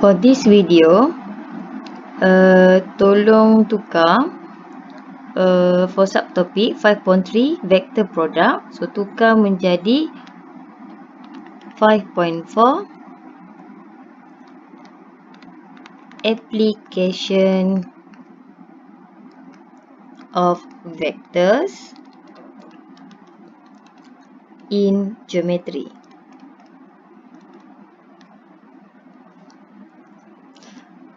For this video, tolong tukar for subtopik 5.3 vector product. So tukar menjadi 5.4 application of vectors in geometry.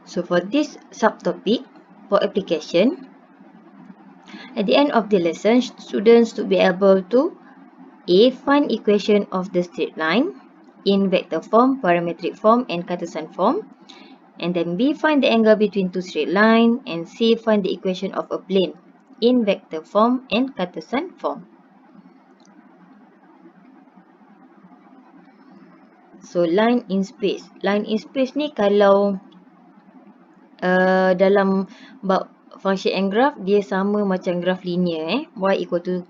So for this subtopic, for application, at the end of the lesson, students to be able to A. Find equation of the straight line in vector form, parametric form and Cartesian form. And then B. Find the angle between two straight line. And C. Find the equation of a plane in vector form and Cartesian form. So line in space. Line in space ni kalau dalam bab function and graph, dia sama macam graph linear. Y equal to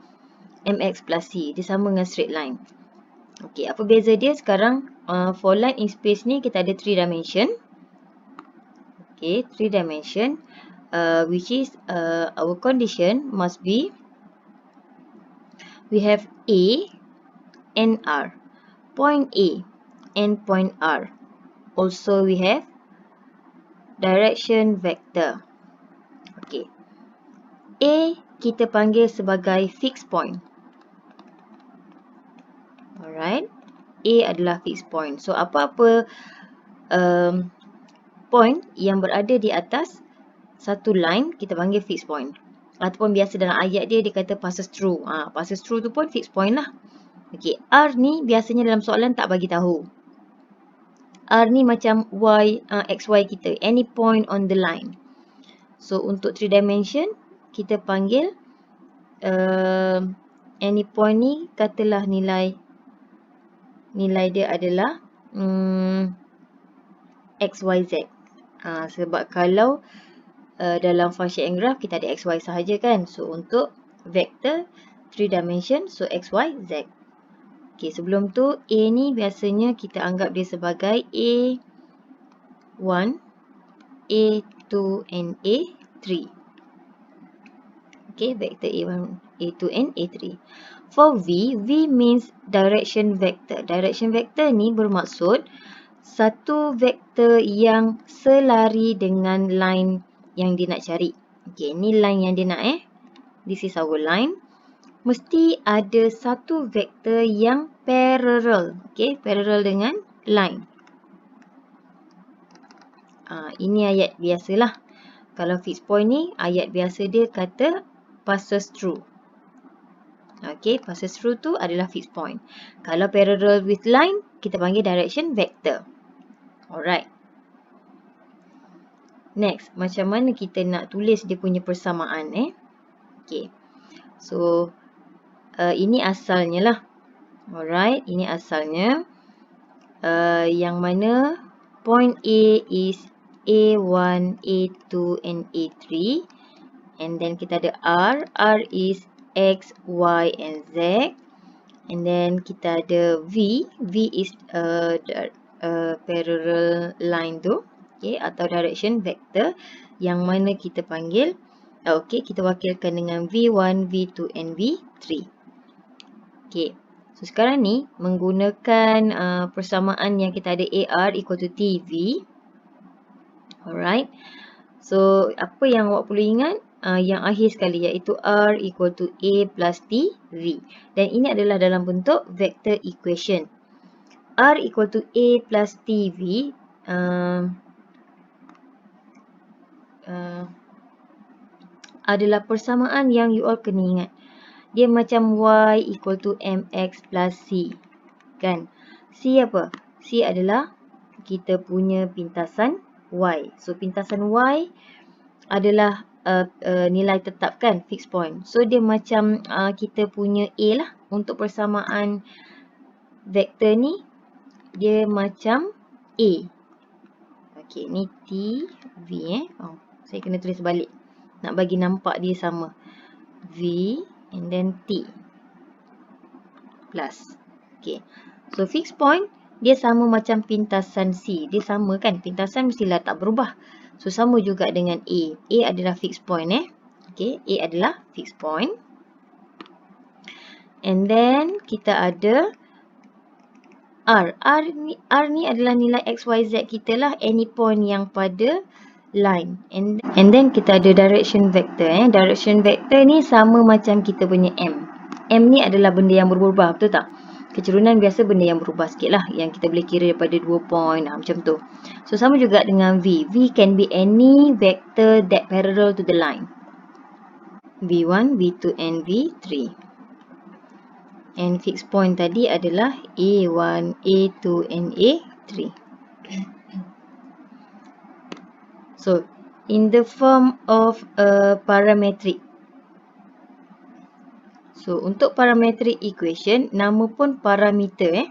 mx plus c. Dia sama dengan straight line. Okay, apa beza dia sekarang? For line in space ni kita ada 3 dimension. Okay, 3 dimension. Which is our condition must be we have A and R. Point A and point R. Also we have direction vector. Okay. A kita panggil sebagai fixed point. Alright. A adalah fixed point. So apa-apa point yang berada di atas satu line kita panggil fixed point. Ataupun biasa dalam ayat dia kata passes through. Passes through tu pun fixed point lah. Okay. R ni biasanya dalam soalan tak bagi tahu. R ni macam XY kita. Any point on the line. So, untuk 3 dimension, kita panggil any point ni, katalah nilai dia adalah XYZ. Sebab kalau dalam function and graph, kita ada XY sahaja kan. So, untuk vector 3 dimension, so XYZ. Okay, sebelum tu A ni biasanya kita anggap dia sebagai A1, A2 and A3. Okay, vector A1, A2 and A3. For V means direction vector. Direction vector ni bermaksud satu vektor yang selari dengan line yang dia nak cari. Okay, ni line yang dia nak This is our line. Mesti ada satu vektor yang parallel. Okay, parallel dengan line. Ini ayat biasalah. Kalau fixed point ni, ayat biasa dia kata passes through. Okay, passes through tu adalah fixed point. Kalau parallel with line, kita panggil direction vector. Alright. Next, macam mana kita nak tulis dia punya persamaan Okay. So, ini asalnya lah. Alright, ini asalnya. Yang mana point A is A1, A2 and A3. And then kita ada R. R is X, Y and Z. And then kita ada V. V is parallel line tu. Okay, atau direction vector. Yang mana kita panggil. Okay, kita wakilkan dengan V1, V2 and V3. Okay. So, sekarang ni menggunakan persamaan yang kita ada AR equal to TV. Alright. So, apa yang awak perlu ingat? Yang akhir sekali iaitu R equal to A plus TV. Dan ini adalah dalam bentuk vector equation. R equal to A plus TV adalah persamaan yang you all kena ingat. Dia macam Y equal to MX plus C. Kan? C apa? C adalah kita punya pintasan Y. So, pintasan Y adalah nilai tetap kan? Fixed point. So, dia macam kita punya A lah. Untuk persamaan vektor ni, dia macam A. Okay, ni T, V saya kena tulis balik. Nak bagi nampak dia sama. V and then T plus. Okay. So, fixed point dia sama macam pintasan C. Dia sama kan? Pintasan mestilah tak berubah. So, sama juga dengan A. A adalah fixed point Okay, A adalah fixed point. And then, kita ada R. R ni adalah nilai X, Y, Z kita lah. Any point yang pada line. And then kita ada direction vector. Direction vector ni sama macam kita punya M. M ni adalah benda yang berubah, betul tak? Kecerunan biasa benda yang berubah sikit lah. Yang kita boleh kira daripada 2 point. Macam tu. So sama juga dengan V. V can be any vector that parallel to the line. V1, V2 and V3. And fixed point tadi adalah A1, A2 and A3. So, in the form of a parametric. So, untuk parametric equation, nama pun parameter.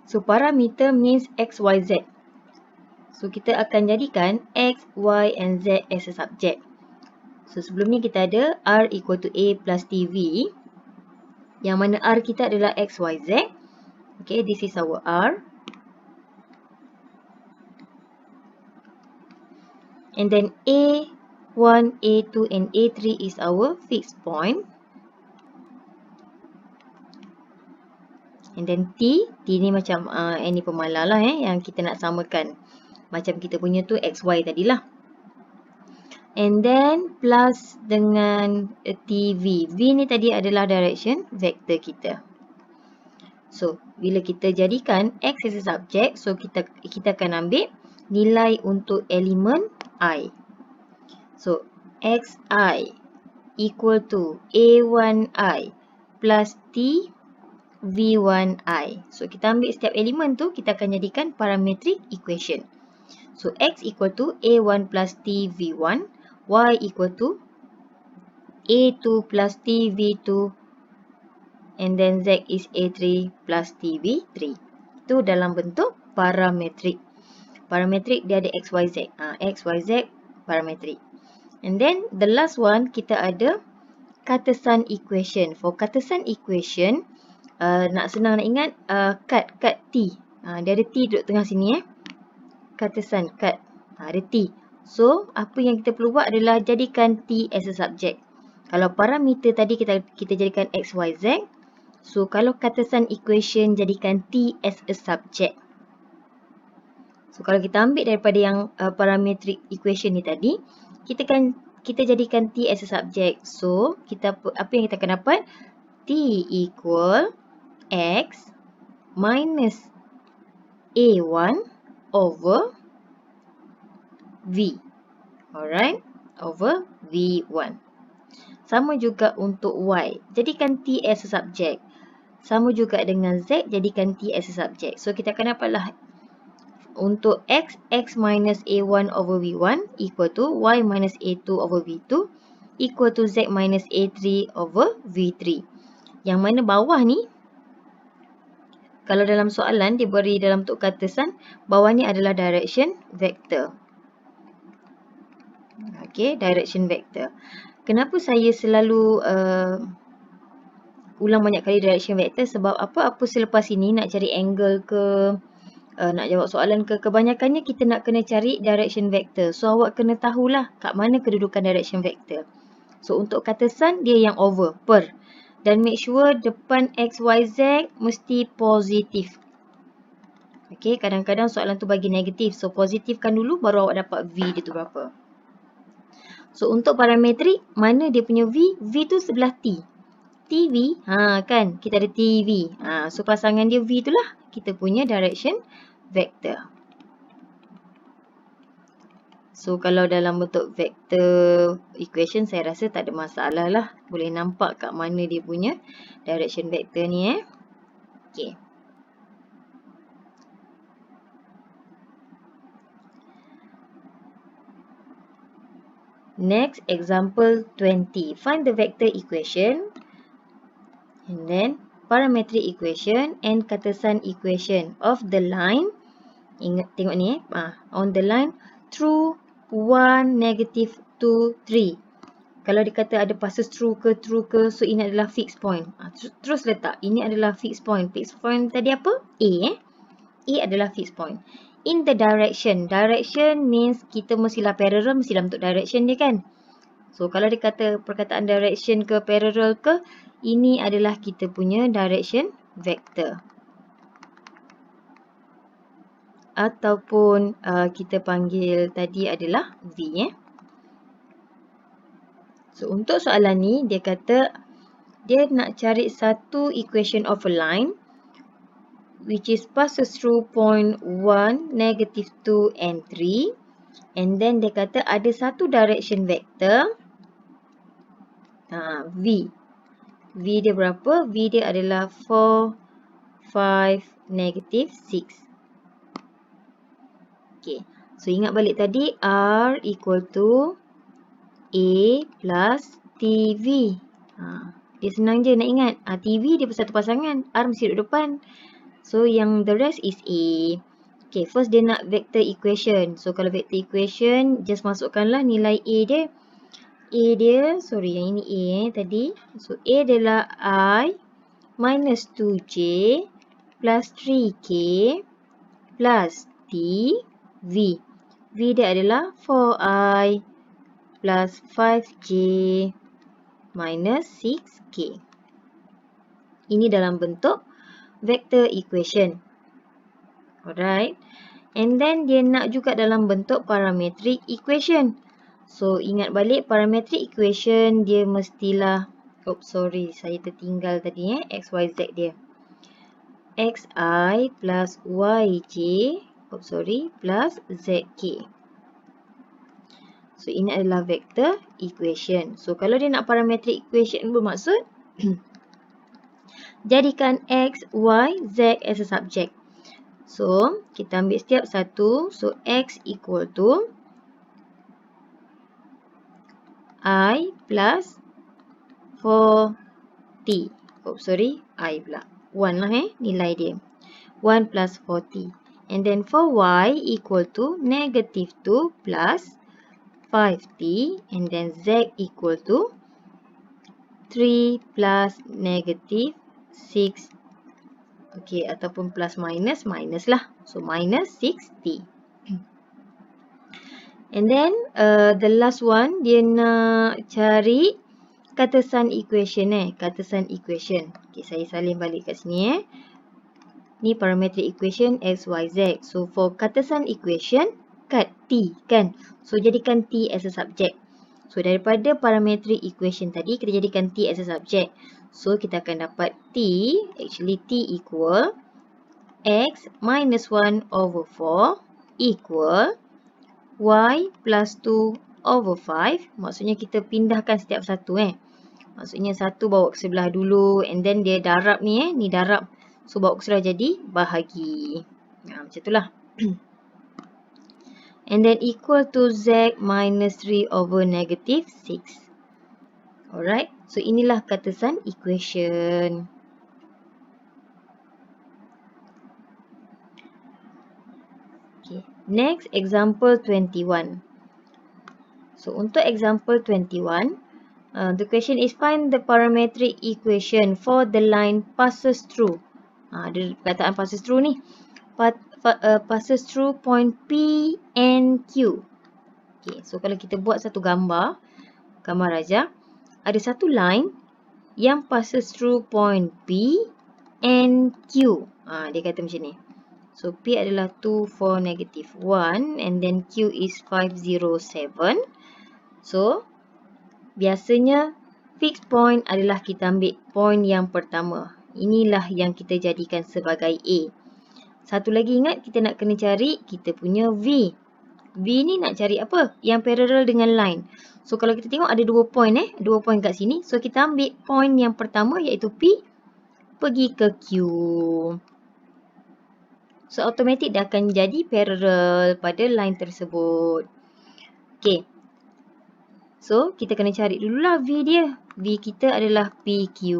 So, parameter means X, Y, Z. So, kita akan jadikan X, Y and Z as a subject. So, sebelum ni kita ada R equal to A plus TV. Yang mana R kita adalah X, Y, Z. Okay, this is our R. And then A1, A2 and A3 is our fixed point. And then T ni macam any pemalar lah yang kita nak samakan. Macam kita punya tu XY tadilah. And then plus dengan TV. V ni tadi adalah direction vector kita. So, bila kita jadikan X as a subject, so kita akan ambil nilai untuk elemen I. So, Xi equal to A1I plus T V1I. So, kita ambil setiap elemen tu, kita akan jadikan parametric equation. So, X equal to A1 plus T V1. Y equal to A2 plus T V2. And then Z is A3 plus T V3. Itu dalam bentuk parametric. Parametric dia ada X, Y, Z. X, Y, Z parametric. And then the last one, kita ada Cartesian equation. For Cartesian equation, nak senang nak ingat, cut T. Dia ada T duduk tengah sini Cartesian, cut. Ada T. So, apa yang kita perlu buat adalah jadikan T as a subject. Kalau parameter tadi kita jadikan X, Y, Z. So, kalau Cartesian equation jadikan T as a subject. So, kalau kita ambil daripada yang parametric equation ni tadi, kita jadikan T as a subject. So, apa yang kita akan dapat? T equal X minus A1 over V. Alright? Over V1. Sama juga untuk Y. Jadikan T as a subject. Sama juga dengan Z. Jadikan T as a subject. So, kita akan dapatlah untuk X, X minus A1 over V1 equal to Y minus A2 over V2 equal to Z minus A3 over V3. Yang mana bawah ni, kalau dalam soalan dia beri dalam bentuk Cartesian, bawah ni adalah direction vector. Okay, direction vector. Kenapa saya selalu ulang banyak kali direction vector? Sebab apa selepas ini nak cari angle ke, nak jawab soalan ke, kebanyakannya kita nak kena cari direction vector. So, awak kena tahulah kat mana kedudukan direction vector. So, untuk Cartesian, dia yang over, per. Dan make sure depan X, Y, Z mesti positif. Okay, kadang-kadang soalan tu bagi negatif. So, positifkan dulu baru awak dapat V dia tu berapa. So, untuk parametrik, mana dia punya V? V tu sebelah T. TV, kan, kita ada TV. So, pasangan dia V tu lah kita punya direction vector. So, kalau dalam bentuk vector equation, saya rasa tak ada masalah lah. Boleh nampak kat mana dia punya direction vector ni Okay. Next, example 20. Find the vector equation and then parametric equation and Cartesian equation of the line. Ingat, tengok ni on the line through 1, negative 2, 3. Kalau dikata ada passes true ke, so ini adalah fixed point. Terus letak, ini adalah fixed point. Fixed point tadi apa? A A adalah fixed point. In the direction. Direction means kita mestilah parallel, mestilah bentuk direction dia kan. So, kalau dia kata perkataan direction ke parallel ke, ini adalah kita punya direction vector. Ataupun kita panggil tadi adalah V. So, untuk soalan ni, dia kata dia nak cari satu equation of a line which is passes through point 1, negative 2 and 3. And then dia kata ada satu direction vector V. V dia berapa? V dia adalah 4, 5, negative 6. Okay. So, ingat balik tadi R equal to A plus TV. Dia senang je nak ingat. TV dia satu pasangan. R mesti duduk depan. So, yang the rest is A. Okay, first dia nak vector equation. So, kalau vector equation, just masukkanlah nilai A dia. A dia, sorry yang ini A tadi. So, A adalah I minus 2J plus 3K plus T V. V dia adalah 4I plus 5J minus 6K. Ini dalam bentuk vector equation. Alright. And then dia nak juga dalam bentuk parametric equation. So, ingat balik parametric equation dia mestilah, saya tertinggal tadi X, Y, Z dia. Xi plus Yj, plus Zk. So, ini adalah vector equation. So, kalau dia nak parametric equation bermaksud jadikan X, Y, Z as a subject. So, kita ambil setiap satu. So, X equal to I plus 4T. I pula. 1 lah nilai dia. 1 plus 4T. And then for Y equal to negative 2 plus 5T. And then Z equal to 3 plus negative 6. Okay, ataupun plus minus lah. So, minus 6T. And then, the last one, dia nak cari Cartesian equation Cartesian equation. Okay, saya salin balik kat sini Ni parametric equation X, Y, Z. So, for Cartesian equation, kat T kan. So, jadikan T as a subject. So, daripada parametric equation tadi, kita jadikan T as a subject. So, kita akan dapat T, actually T equal X minus 1 over 4 equal Y plus 2 over 5. Maksudnya kita pindahkan setiap satu Maksudnya satu bawa ke sebelah dulu. And then dia darab ni ni darab. So bawa ke sebelah jadi bahagi. Macam itulah. And then equal to Z minus 3 over negative 6. Alright. So inilah Cartesian equation. Okay. Next, example 21. So, untuk example 21, the question is find the parametric equation for the line passes through. Ada perkataan passes through ni. Passes through point P and Q. Okay, so kalau kita buat satu gambar raja, ada satu line yang passes through point P and Q. Dia kata macam ni. So, P adalah 2, 4, negative 1. And then Q is 5, 0, 7. So, biasanya fixed point adalah kita ambil point yang pertama. Inilah yang kita jadikan sebagai A. Satu lagi ingat, kita nak kena cari kita punya V. V ni nak cari apa? Yang parallel dengan line. So, kalau kita tengok ada 2 point 2 point kat sini. So, kita ambil point yang pertama iaitu P pergi ke Q. So, automatik dia akan jadi parallel pada line tersebut. Okay. So, kita kena cari dululah V dia. V kita adalah PQ.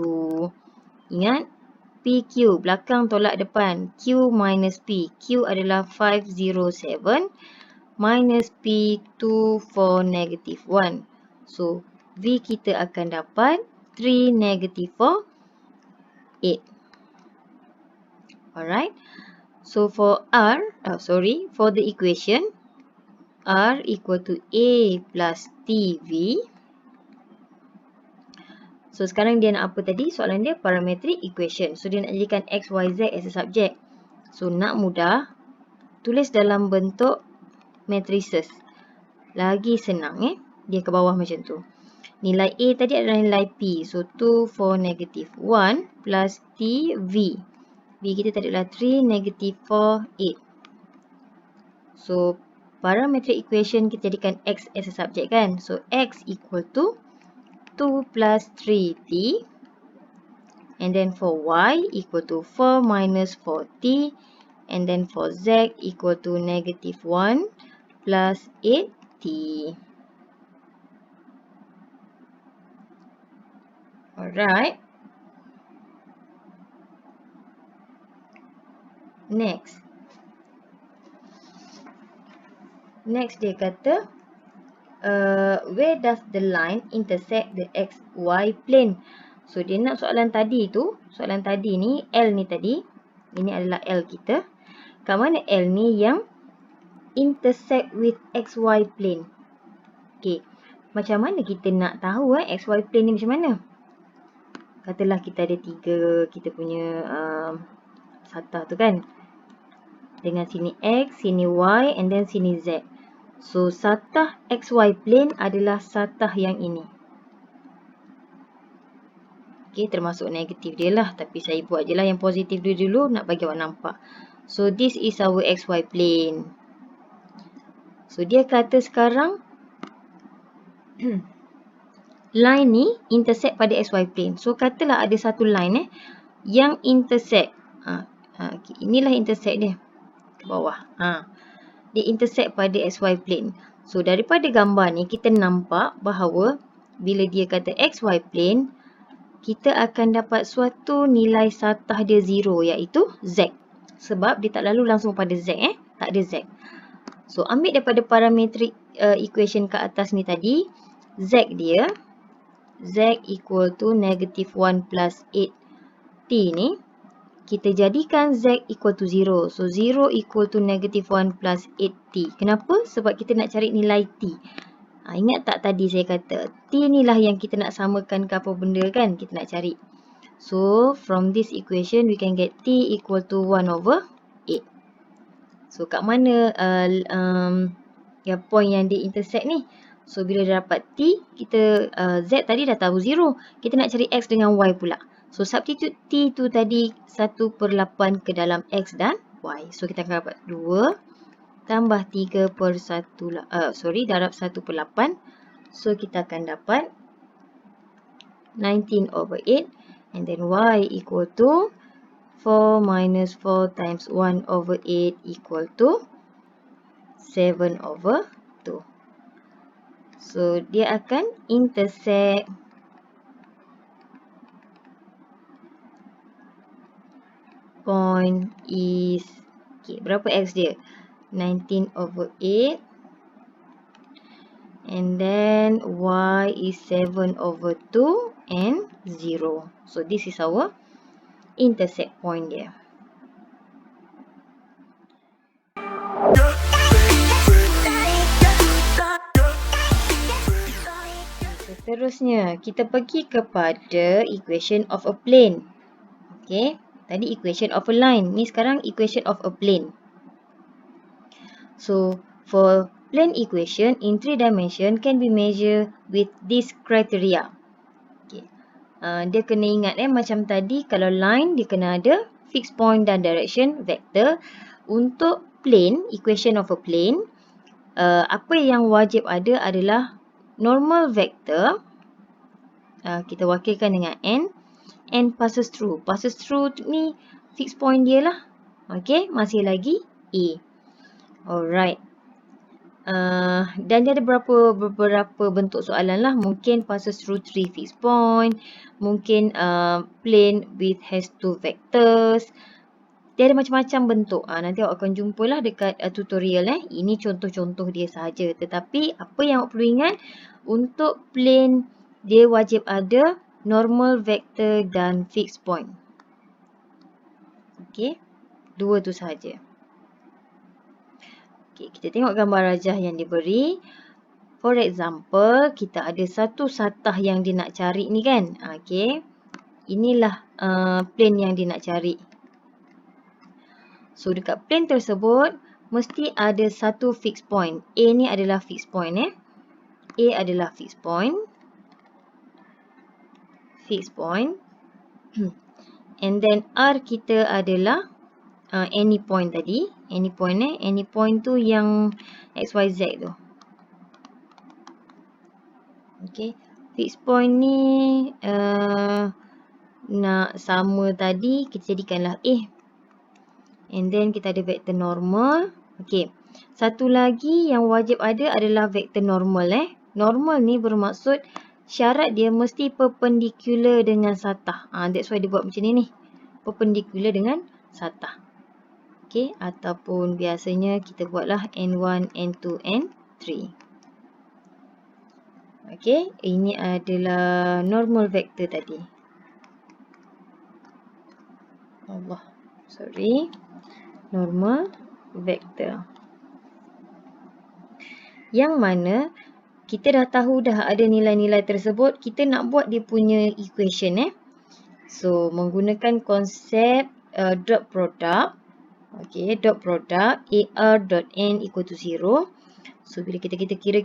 Ingat, PQ. Belakang tolak depan. Q minus P. Q adalah 507 minus P 2, 4, negative 1. So, V kita akan dapat 3, negative 4, 8. Alright. So for for the equation R equal to A plus TV. So sekarang dia nak apa tadi? Soalan dia parametric equation. So dia nak jadikan X, Y, Z as a subject. So nak mudah, tulis dalam bentuk matrices. Lagi senang dia ke bawah macam tu. Nilai A tadi adalah nilai P. So 2, 4, negative 1 plus T, V. V kita tadi adalah 3, negative 4, 8. So parametric equation kita jadikan X as a subject kan. So X equal to 2 plus 3T. And then for Y equal to 4 minus 4T. And then for Z equal to negative 1 plus 8T. Alright. Next dia kata, where does the line intersect the XY plane? So dia nak soalan tadi ni, L ni tadi. Ini adalah L kita. Kat mana L ni yang intersect with XY plane? Okay. Macam mana kita nak tahu XY plane ni macam mana? Katalah kita ada 3 kita punya satah tu kan. Dengan sini X, sini Y and then sini Z. So satah XY plane adalah satah yang ini. Okay, termasuk negatif dia lah. Tapi saya buat je lah yang positif dia dulu nak bagi awak nampak. So this is our XY plane. So dia kata sekarang line ni intersect pada XY plane. So katalah ada satu line yang intersect. Okay, inilah intersect dia. Ke bawah. Dia intersect pada XY plane. So daripada gambar ni kita nampak bahawa bila dia kata XY plane, kita akan dapat suatu nilai satah dia 0 iaitu Z. Sebab dia tak lalu langsung pada Z tak ada Z. So ambil daripada parametric equation kat atas ni tadi, Z dia Z equal to negative 1 plus 8T ni, kita jadikan Z equal to 0. So 0 equal to negative 1 plus 8T. Kenapa? Sebab kita nak cari nilai T. Ingat tak tadi saya kata T ni lah yang kita nak samakan ke apa benda kan, kita nak cari. So from this equation we can get T equal to 1 over 8. So kat mana point yang dia intersect ni? So bila dah dapat T, kita Z tadi dah tahu 0. Kita nak cari X dengan Y pula. So substitute T tu tadi 1/8 ke dalam X dan Y. So kita akan dapat 2 tambah 3 per 1, darab 1/8. So kita akan dapat 19 over 8. And then Y equal to 4 minus 4 times 1 over 8 equal to 7 over 2. So dia akan intersect point is, berapa X dia? 19 over 8. And then Y is 7 over 2 and 0. So this is our intersect point dia. Seterusnya, kita pergi kepada equation of a plane. Okay, tadi equation of a line. Ni sekarang equation of a plane. So, for plane equation in 3 dimension can be measured with this criteria. Okay. Dia kena ingat macam tadi kalau line dia kena ada fixed point dan direction vector. Untuk plane, equation of a plane, apa yang wajib ada adalah normal vector. Kita wakilkan dengan N. N passes through. Passes through ni fixed point dia lah. Okay, masih lagi A. Alright. Dan dia ada beberapa bentuk soalan lah. Mungkin passes through 3 fixed point. Mungkin plane with has 2 vectors. Dia ada macam-macam bentuk. Nanti awak akan jumpalah dekat tutorial. Ini contoh-contoh dia sahaja. Tetapi apa yang awak perlu ingat, untuk plane dia wajib ada normal vector dan fixed point. Okay. Dua tu sahaja. Okay, kita tengok gambar rajah yang diberi. For example, kita ada satu satah yang dia nak cari ni kan. Okay. Inilah plane yang dia nak cari. So, dekat plane tersebut, mesti ada satu fixed point. A ni adalah fixed point. A adalah fixed point. Fixed point. And then R kita adalah any point tadi. Any point any point tu yang XYZ tu. Okay. Fixed point ni nak sama tadi, kita jadikanlah A. And then kita ada vektor normal. Okay. Satu lagi yang wajib ada adalah vektor normal. Normal ni bermaksud syarat dia mesti perpendicular dengan satah. That's why dia buat macam ni. Perpendicular dengan satah. Okay. Ataupun biasanya kita buatlah N1, N2, N3. Okay. Ini adalah normal vector tadi. Normal vector. Yang mana kita dah tahu dah ada nilai-nilai tersebut, kita nak buat dia punya equation. So, menggunakan konsep dot product. Okay, dot product AR dot N equal to 0. So, bila kita kira,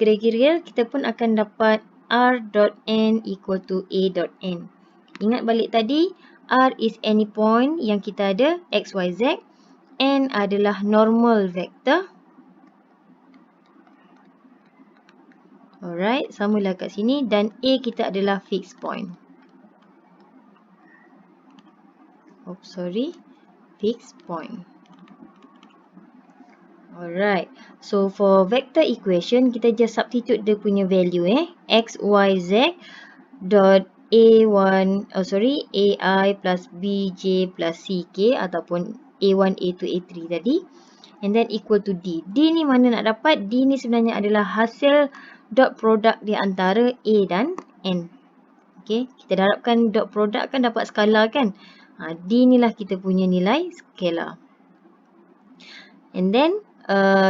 kita pun akan dapat R dot N equal to A dot N. Ingat balik tadi, R is any point yang kita ada, X, Y, Z. N adalah normal vector. Alright, samalah kat sini. Dan A kita adalah fixed point. Fixed point. Alright, so for vector equation, kita just substitute dia punya value. X, Y, Z dot AI plus BJ plus CK ataupun A1, A2, A3 tadi. And then equal to D. D ni mana nak dapat? D ni sebenarnya adalah hasil dot product di antara A dan N. Okay, kita darabkan dot product kan dapat skalar kan? D ni lah kita punya nilai skalar. And then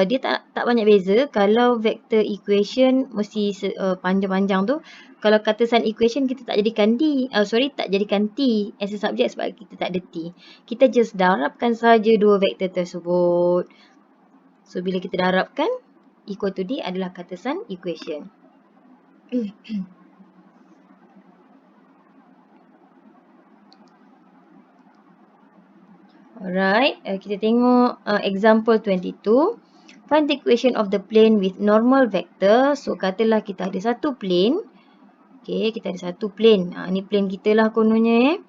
dia tak banyak beza. Kalau vector equation mesti panjang-panjang tu. Kalau kata sign equation kita tak jadikan tak jadikan T as a subject sebab kita tak ada T. Kita just darabkan saja dua vektor tersebut. So bila kita darabkan, equal to D adalah kata sign equation. Alright, kita tengok example 22. Find the equation of the plane with normal vector. So, katalah kita ada satu plane. Okay, kita ada satu plane. Ni plane kita lah kononnya.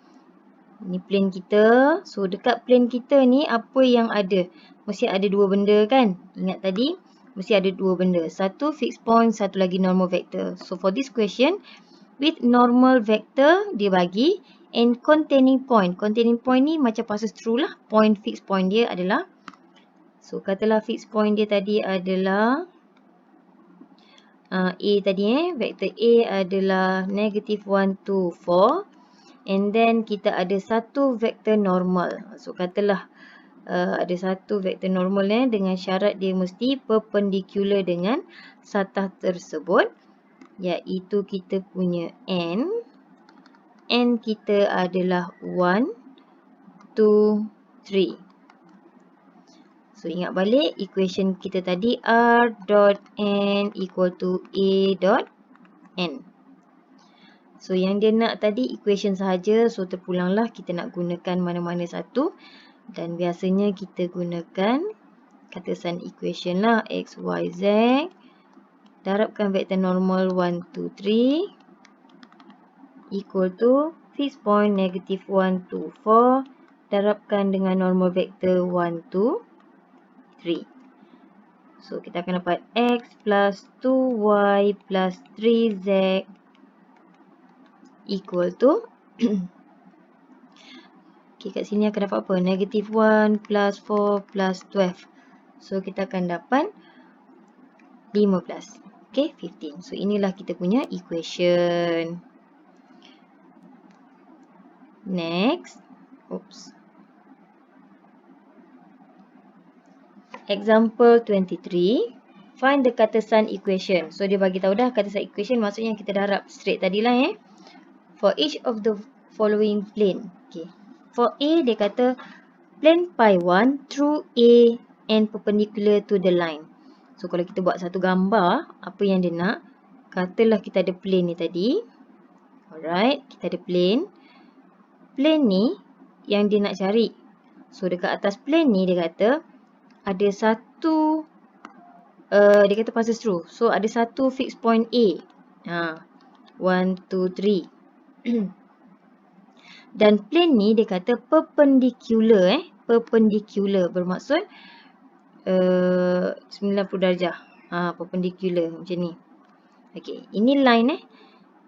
Ni plane kita. So, dekat plane kita ni apa yang ada? Mesti ada dua benda kan? Ingat tadi, mesti ada dua benda. Satu fixed point, satu lagi normal vector. So, for this question, with normal vector, dia bagi and containing point. Containing point ni macam passes through lah. Point, fixed point dia adalah. So, katalah fixed point dia tadi adalah A tadi vector A adalah negative 1, 2, 4. And then kita ada satu vector normal. So, katalah ada satu vector normal dengan syarat dia mesti perpendicular dengan satah tersebut. Iaitu kita punya N. N kita adalah 1, 2, 3. So, ingat balik equation kita tadi R dot N equal to A dot N. So, yang dia nak tadi equation sahaja. So, terpulanglah kita nak gunakan mana-mana satu. Dan biasanya kita gunakan kata sign equation lah. X, Y, Z. Darabkan vektor normal 1, 2, 3. Equal to fixed point negative 1, 2, 4. Darabkan dengan normal vektor 1, 2, 3. So, kita akan dapat X plus 2Y plus 3Z equal to okay, kat sini akan dapat apa? Negative 1 plus 4 plus 12. So, kita akan dapat 15. Okay, 15. So, inilah kita punya equation. Next. Oops. Example 23. Find the Cartesian equation. So, dia bagi tahu dah Cartesian equation maksudnya kita darab straight tadilah For each of the following plane. Okay. For A, dia kata plane pi 1 through A and perpendicular to the line. So, kalau kita buat satu gambar, apa yang dia nak? Katalah kita ada plane ni tadi. Alright, kita ada plane. Plane ni yang dia nak cari. So, dekat atas plane ni dia kata ada satu dia kata passes through. So, ada satu fixed point A. 1, 2, 3. Dan plane ni dia kata perpendicular. Perpendicular bermaksud 90 darjah. Perpendicular macam ni. Okay, ini line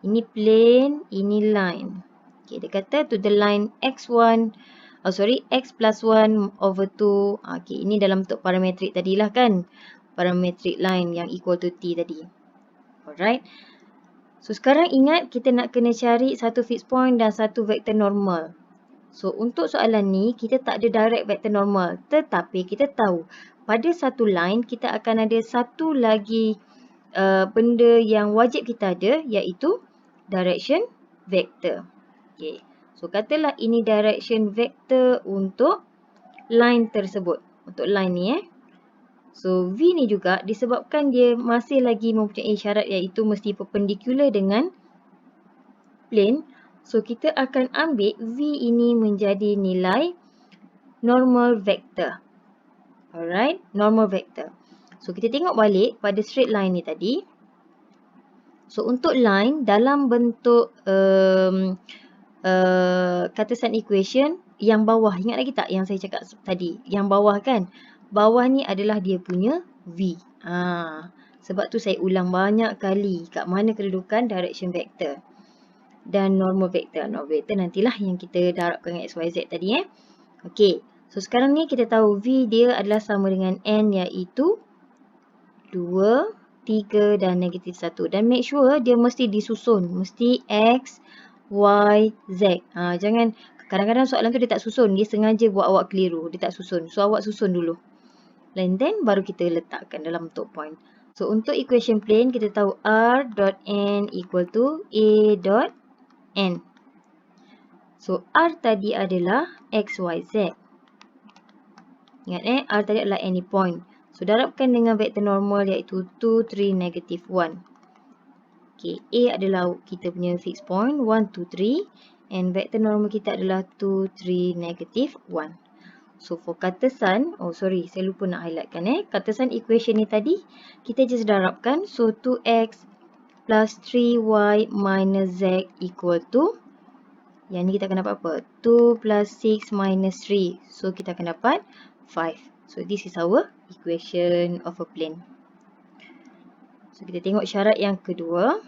Ini plane, ini line. Okay, dia kata to the line x1, x plus 1 over 2. Okay, ini dalam bentuk parametrik tadilah kan. Parametric line yang equal to T tadi. Alright. So, sekarang ingat kita nak kena cari satu fixed point dan satu vektor normal. So, untuk soalan ni, kita tak ada direct vektor normal. Tetapi, kita tahu pada satu line, kita akan ada satu lagi benda yang wajib kita ada, iaitu direction vector. Okay. So, katalah ini direction vector untuk line tersebut. Untuk line ni So, V ni juga disebabkan dia masih lagi mempunyai syarat iaitu mesti perpendicular dengan plane. So, kita akan ambil V ini menjadi nilai normal vector. Alright, normal vector. So, kita tengok balik pada straight line ni tadi. So, untuk line dalam bentuk Cartesian equation yang bawah. Ingat lagi tak yang saya cakap tadi? Yang bawah kan? Bawah ni adalah dia punya V. Sebab tu saya ulang banyak kali kat mana kedudukan direction vector dan normal vector. Normal vector nantilah yang kita darabkan dengan XYZ tadi Okey. So sekarang ni kita tahu V dia adalah sama dengan N iaitu 2, 3 dan negatif 1. Dan make sure dia mesti disusun. Mesti X, Y, Z. Jangan kadang-kadang soalan tu dia tak susun. Dia sengaja buat awak keliru. Dia tak susun. So awak susun dulu. And then baru kita letakkan dalam bentuk point. So untuk equation plane kita tahu R dot N equal to A dot N. So R tadi adalah X, Y, Z. Ingat R tadi adalah any point. So darabkan dengan vektor normal iaitu 2, 3, negative 1. Okay, A adalah kita punya fixed point 1, 2, 3. And vektor normal kita adalah 2, 3, negative 1. So, for Cartesian, saya lupa nak highlightkan Cartesian equation ni tadi, kita just darabkan. So, 2x plus 3y minus z equal to, yang ni kita akan dapat apa? 2 plus 6 minus 3. So, kita akan dapat 5. So, this is our equation of a plane. So, kita tengok syarat yang kedua.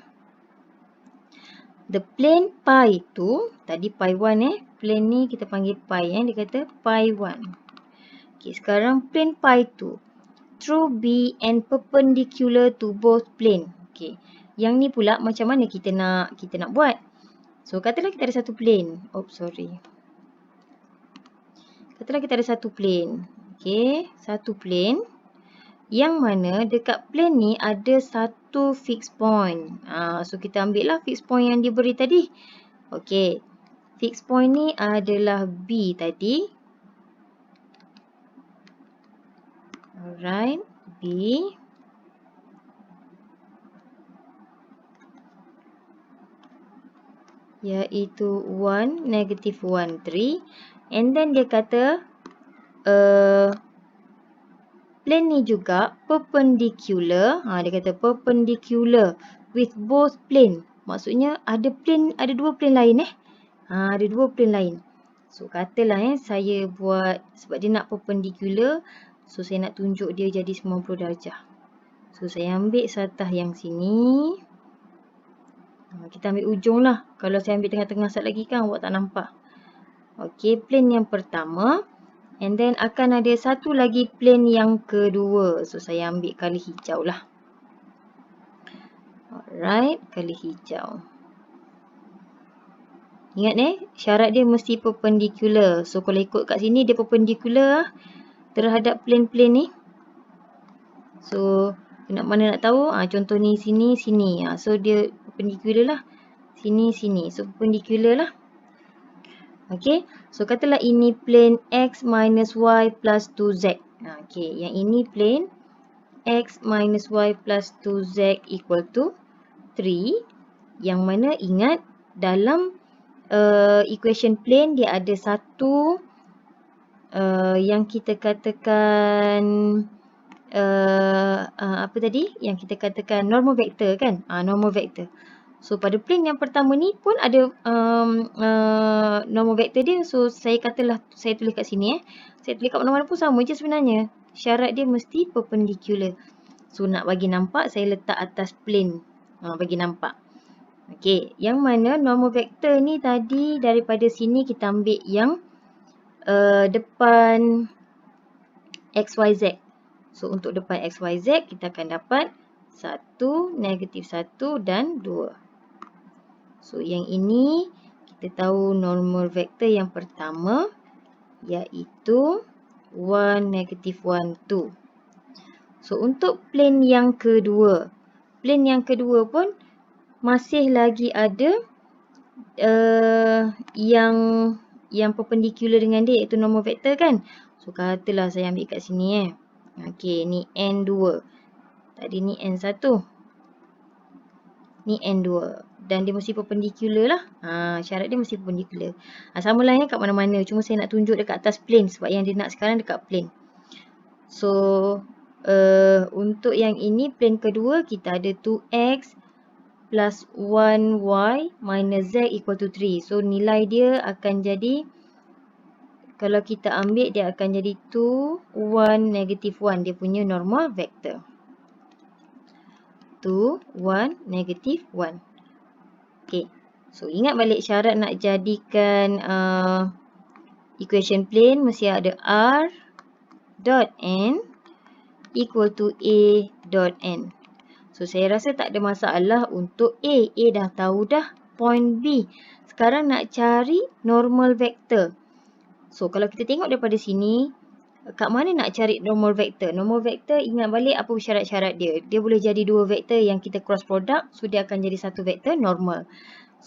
The plane pi 2, tadi pi 1 plane ni kita panggil pi dia kata pi 1. Okay, sekarang plane pi 2 through B and perpendicular to both plane. Okay, yang ni pula macam mana kita nak buat? So, katalah kita ada satu plane. Katalah kita ada satu plane. Okay, satu plane yang mana dekat plane ni ada satu fixed point. So, kita ambil lah fixed point yang diberi tadi. Okay, fixed point ni adalah B tadi. Alright, B. Iaitu 1, negative 1, 3. And then dia kata plane ni juga perpendicular. Dia kata perpendicular with both plane. Maksudnya ada dua plane lain Ada dua plane lain. So katalah saya buat sebab dia nak perpendicular. So saya nak tunjuk dia jadi 90 darjah. So saya ambil satah yang sini. Kita ambil ujung lah. Kalau saya ambil tengah-tengah sat lagi kan awak tak nampak. Okey, plane yang pertama. And then akan ada satu lagi plane yang kedua. So saya ambil color hijau lah. Alright, color hijau. Ingat syarat dia mesti perpendicular. So kalau ikut kat sini dia perpendicular terhadap plane-plane ni. So, mana nak tahu? Contoh ni sini, sini. So, dia perpendicular lah. Sini, sini. So, perpendicular lah. Okay. So, katalah ini plane X minus Y plus 2Z. Okay. Yang ini plane X minus Y plus 2Z equal to 3. Yang mana ingat dalam equation plane dia ada satu yang kita katakan apa tadi? Yang kita katakan normal vector kan? Normal vector. So pada plane yang pertama ni pun ada normal vector dia. So saya katalah saya tulis kat sini Saya tulis kat mana-mana pun sama je sebenarnya. Syarat dia mesti perpendicular. So nak bagi nampak saya letak atas plane. Bagi nampak. Okey, yang mana normal vector ni tadi daripada sini kita ambil yang depan XYZ. So, untuk depan XYZ, kita akan dapat 1, negatif 1 dan 2. So, yang ini kita tahu normal vector yang pertama iaitu 1, negatif 1, 2. So, untuk plane yang kedua. Plane yang kedua pun masih lagi ada yang perpendicular dengan dia iaitu normal vector kan. So, katalah saya ambil kat sini Okey, ni N2. Tadi ni N1. Ni N2. Dan dia mesti perpendicular lah. Syarat dia mesti perpendicular. Sama lah kat mana-mana. Cuma saya nak tunjuk dekat atas plane. Sebab yang dia nak sekarang dekat plane. So, untuk yang ini plane kedua kita ada 2X plus 1Y minus Z equal to 3. So, nilai dia akan jadi, kalau kita ambil dia akan jadi 2, 1, negative 1. Dia punya normal vector. 2, 1, negative 1. Okay. So, ingat balik syarat nak jadikan equation plane mesti ada R dot N equal to A dot N. So, saya rasa tak ada masalah untuk A. A dah tahu dah point B. Sekarang nak cari normal vector. So, kalau kita tengok daripada sini, kat mana nak cari normal vector? Normal vector, ingat balik apa syarat-syarat dia. Dia boleh jadi dua vector yang kita cross product. So, dia akan jadi satu vector normal.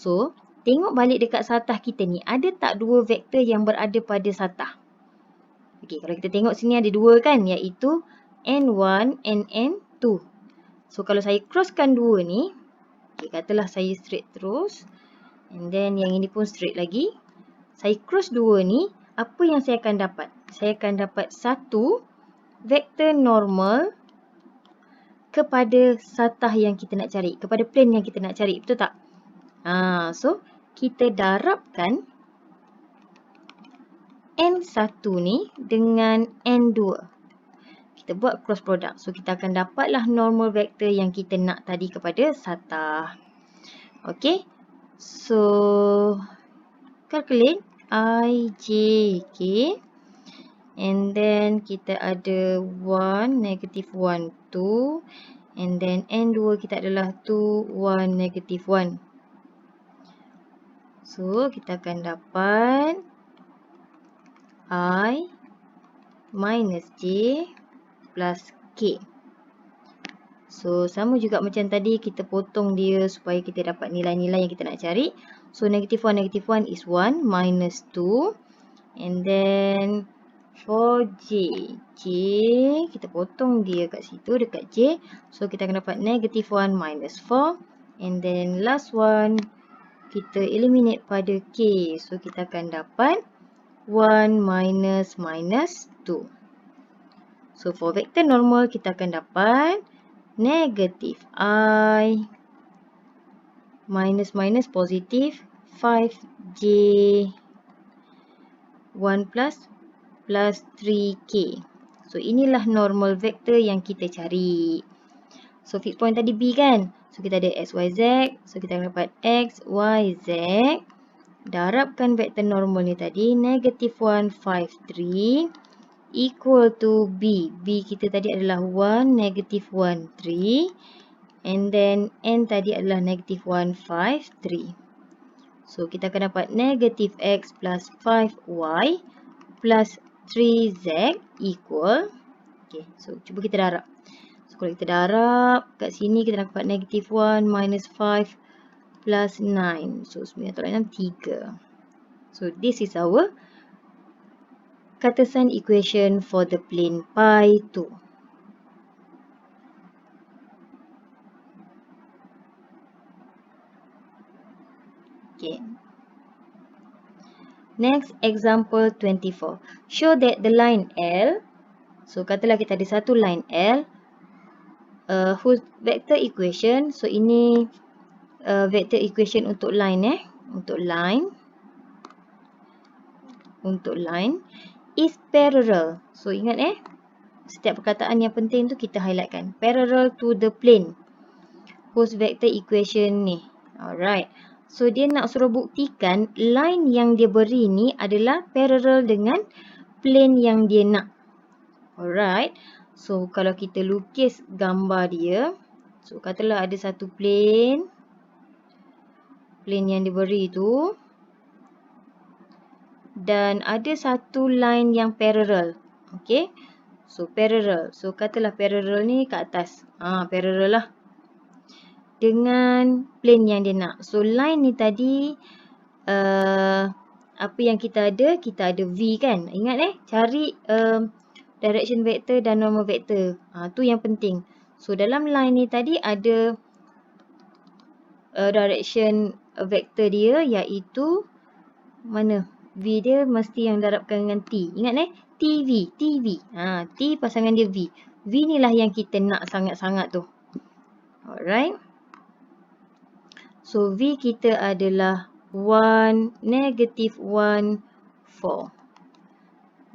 So, tengok balik dekat satah kita ni. Ada tak dua vektor yang berada pada satah? Okey, kalau kita tengok sini ada dua kan, iaitu N1 and N2. So, kalau saya crosskan dua ni, katalah saya straight terus. And then, yang ini pun straight lagi. Saya cross dua ni, apa yang saya akan dapat? Saya akan dapat satu vektor normal kepada satah yang kita nak cari. Kepada plane yang kita nak cari. Betul tak? So, kita darabkan N1 ni dengan N2. Kita buat cross product. So, kita akan dapatlah normal vector yang kita nak tadi kepada satah. Okay. So, calculate I, J, K. And then, kita ada 1, negative 1, 2. And then, N2 kita adalah 2, 1, negative 1. So, kita akan dapat I minus J plus K. So, sama juga macam tadi, kita potong dia supaya kita dapat nilai-nilai yang kita nak cari. So, negative 1 is 1 minus 2. And then, for J, kita potong dia kat situ, dekat J. So, kita akan dapat negative 1 minus 4. And then, last one, kita eliminate pada K. So, kita akan dapat 1 minus 2. So, for vector normal, kita akan dapat negative I minus positif 5J 1 plus 3K. So, inilah normal vector yang kita cari. So, fixed point tadi B kan? So, kita ada X, Y, Z. So, kita akan dapat X, Y, Z. Darabkan vektor normal ni tadi. Negative 1, 5, 3. Equal to B. B kita tadi adalah 1, negative 1, 3. And then N tadi adalah negative 1, 5, 3. So, kita akan dapat negative X plus 5Y plus 3Z equal. Okay, so cuba kita darab. So, kalau kita darab, kat sini kita dapat negative 1 minus 5 plus 9. So, 9 tolak 6, 3. So, this is our Cartesian equation for the plane pi 2. Okay. Next, example 24. Show that the line L, so katalah kita ada satu line L, whose vector equation, so ini vector equation untuk line untuk line is parallel. So ingat setiap perkataan yang penting tu kita highlightkan. Parallel to the plane whose vector equation ni. Alright. So dia nak suruh buktikan line yang dia beri ni adalah parallel dengan plane yang dia nak. Alright. So kalau kita lukis gambar dia, so katalah ada satu plane yang diberi tu, dan ada satu line yang parallel. Okay. So parallel. So katalah parallel ni kat atas. Parallel lah dengan plane yang dia nak. So line ni tadi apa yang kita ada? Kita ada V kan? Ingat cari direction vector dan normal vector. Tu yang penting. So dalam line ni tadi ada direction vector dia, iaitu mana? V dia mesti yang darabkan dengan T. Ingat TV. T pasangan dia V. V ni lah yang kita nak sangat-sangat tu. Alright. So V kita adalah 1, negative 1, 4.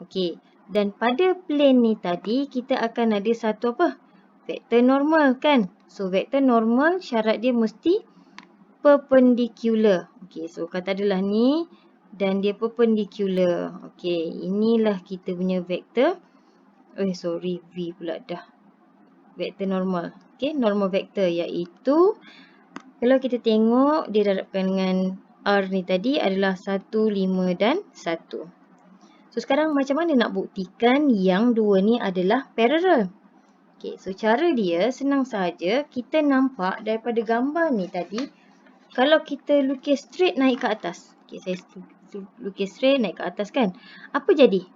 Okay. Dan pada plane ni tadi, kita akan ada satu apa? Vektor normal kan? So vektor normal syarat dia mesti perpendicular. Okay. So kata adalah ni. Dan dia perpendicular. Okay. Inilah kita punya vektor. V pula dah. Vektor normal. Okay. Normal vektor iaitu, kalau kita tengok, dia darabkan dengan R ni tadi adalah 1, 5 dan 1. So sekarang macam mana nak buktikan yang dua ni adalah parallel? Okay. So cara dia senang saja. Kita nampak daripada gambar ni tadi, kalau kita lukis straight naik ke atas. Okay. Saya lukis straight naik ke atas kan. Apa jadi?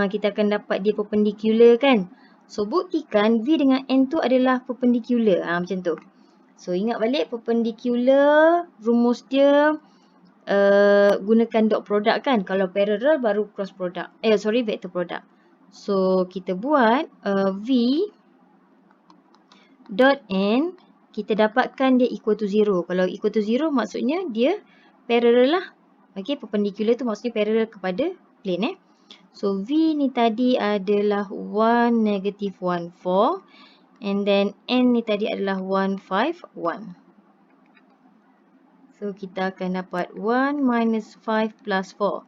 Kita akan dapat dia perpendicular kan. So buktikan V dengan N tu adalah perpendicular. Macam tu. So ingat balik perpendicular, rumus dia gunakan dot product kan. Kalau parallel baru cross product. Vector product. So kita buat V dot N, kita dapatkan dia equal to 0. Kalau equal to 0 maksudnya dia parallel lah. Okay, perpendicular tu maksudnya parallel kepada plane So V ni tadi adalah 1, negative 1, 4. And then N ni tadi adalah 1, 5, 1. So kita akan dapat 1 minus 5 plus 4.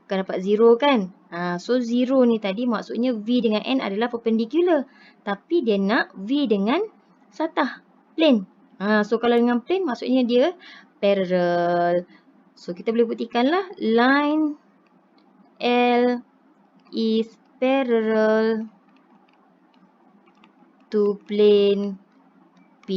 Akan dapat 0 kan? So 0 ni tadi maksudnya V dengan N adalah perpendicular. Tapi dia nak V dengan satah, plane. So kalau dengan plane maksudnya dia parallel. So kita boleh buktikanlah line L is parallel to plane P.